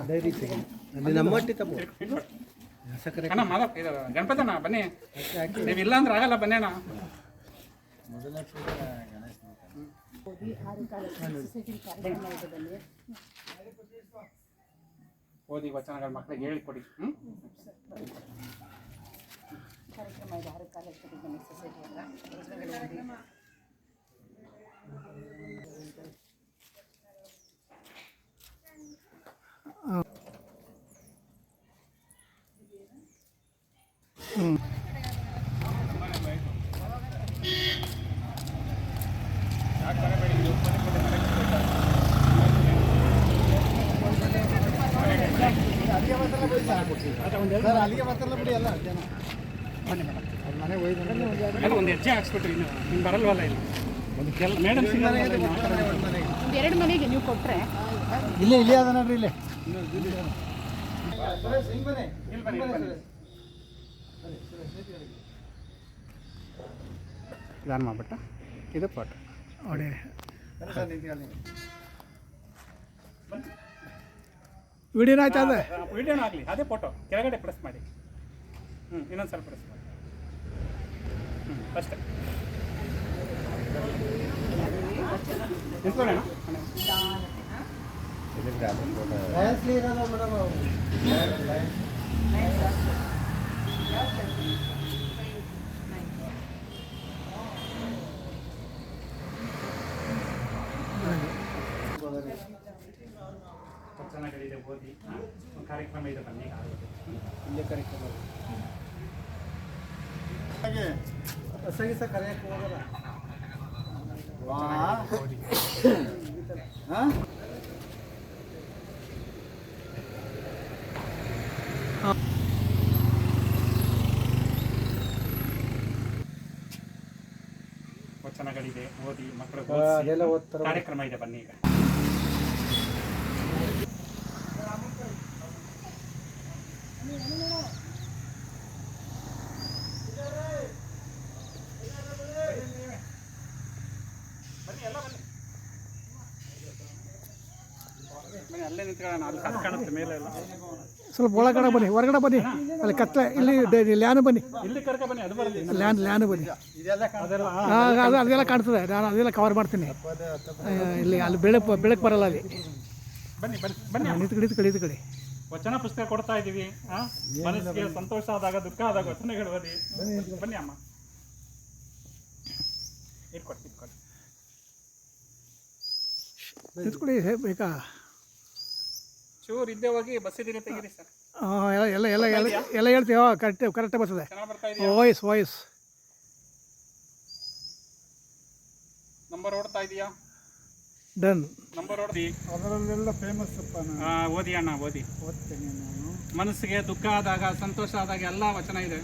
Dairy ತೆಗಿ ಅಲ್ಲಿ ನಮ್ಮಟ್ಟಿ ತಪ್ಪು ಸಕ್ಕರೆ ಅಣ್ಣ ಮಾದ ಇದು ಗಣಪತಣ್ಣ ಬನ್ನಿ ನೀವು ಇಲ್ಲ ಅಂದ್ರೆ ಆಗಲ್ಲ ಬನ್ನಿ ಅಣ್ಣ. ಓದಿ ವಚನಗಳ ಮಕ್ಕಳಿಗೆ ಹೇಳಿಕೊಡಿ. ಕಾರ್ಯಕ್ರಮ ಇದೆ ಆರು ಸೊಸೈಟಿ ಎಲ್ಲ ಅಲ್ಲಿಗೆ ಬರ್ತಾರಲ್ಲ ಬಿಡಿ ಎಲ್ಲ ಜನ ಮನೆ ಹೋಯ್ತು ಒಂದು ಹೆಜ್ಜೆ ಹಾಕ್ಸ್ಬಿಟ್ರಿ ಇನ್ನು ನಿಮ್ಗೆ ಬರಲ್ವಲ್ಲ ಇಲ್ಲ ಒಂದು ಮೇಡಮ್ ಎರಡು ಮನೆಗೆ ನೀವು ಕೊಟ್ಟರೆ ಇಲ್ಲೇ ಅದ ನೋಡ್ರಿ ಇಲ್ಲೇ ಇದಾನ್ ಮಾಡ್ಬಿಟ್ಟ ಇದು ಫೋಟೋ ನೋಡಿ ವಿಡಿಯೋನ ಆಯ್ತಾ ಅದೇ ವಿಡಿಯೋನ ಆಗಲಿ ಅದೇ ಫೋಟೋ ಕೆಳಗಡೆ ಪ್ರೆಸ್ ಮಾಡಿ. ಇನ್ನೊಂದು ಸ್ವಲ್ಪ ಪ್ರೆಸ್ ಮಾಡಿ. ಅಷ್ಟೇ ನಿಂತ್ಕೊಳ್ಳೋಣ. ವಚನಗಳಿದೆ ಓದಿ ಕಾರ್ಯಕ್ರಮ ಇದೆ ಬನ್ನಿ. ಇಲ್ಲೇ ಕಾರ್ಯಕ್ರಮ ಹೊಸ ಕರೆಯಕ್ಕೆ ಹೋಗಲ್ಲ. ವಚನಗಳಿದೆ ಓದಿ ಮಕ್ಕಳು ಅದೆಲ್ಲ ಓದ್ತಾರೆ. ಕಾರ್ಯಕ್ರಮ ಇದೆ ಬನ್ನಿ ಈಗ. ಅಲ್ಲೇ ನಿಂತ್ಕೊಳ್ಳೋಣ, ಅಲ್ಲಿ ಕತ್ ಕಾಣುತ್ತೆ ಮೇಲೆ ಎಲ್ಲ. ಸ್ವಲ್ಪ ಒಳಗಡೆ ಬನ್ನಿ, ಹೊರಗಡೆ ಬನ್ನಿ, ಅಲ್ಲಿ ಕತ್ಲೆ ಇಲ್ಲಿ ಲ್ಯಾನು ಬನ್ನಿ, ಇಲ್ಲಿ ಕರ್ಕ ಬನ್ನಿ, ಅದು ಬರುತ್ತೆ ಲ್ಯಾನು ಬನ್ನಿ, ಅದೆಲ್ಲ ಕಾಣ್ತದೆ. ನಾನು ಅದೆಲ್ಲ ಕವರ್ ಮಾಡ್ತೀನಿ. ಇಲ್ಲಿ ಅಲ್ಲಿ ಬೆಳಕು ಬರಲ್ಲ ಅಲ್ಲಿ. ಬನ್ನಿ ಬನ್ನಿ ಬನ್ನಿ ನಿಂತ್ಕೊಳ್ಳಿ. ವಚನ ಪುಸ್ತಕ ಕೊಡ್ತಾ ಇದ್ದೀವಿ. ಮನಸ್ಸಿಗೆ ಸಂತೋಷ ಆದಾಗ ದುಃಖ ಆದಾಗ ವಚನಗಳು ಓದಿ. ಬನ್ನಿ ಅಮ್ಮ, ಇಟ್ಕೊಡಿ ನಿಂತ್ಕೊಳ್ಳಿ. ಬೇಕಾ ಚೂರು ಇದ್ದೇ ಹೋಗಿ ಬಸ್ ಇದೀನಿ ತೆಗೀರಿ ಸರ್. ಎಲ್ಲ ಹೇಳ್ತೀವಿ. ಕರೆಕ್ಟಾಗಿ ಬರ್ತದೆ. ಚೆನ್ನಾಗಿ ಬರ್ತಾ ಇದೆಯಾ? ವಾಯ್ಸ್ ನಂಬರ್ ಓಡ್ತಾ ಇದೆಯಾ? ಡನ್. ನಂಬರ್ ಓದಿ. ಅದರಲ್ಲೆಲ್ಲ ಫೇಮಸ್ ಓದಿ ಅಣ್ಣ ಓದಿ. ಓದ್ತೇನೆ ನಾನು. ಮನಸ್ಸಿಗೆ ದುಃಖ ಆದಾಗ ಸಂತೋಷ ಆದಾಗ ಎಲ್ಲ ವಚನ ಇದೆ.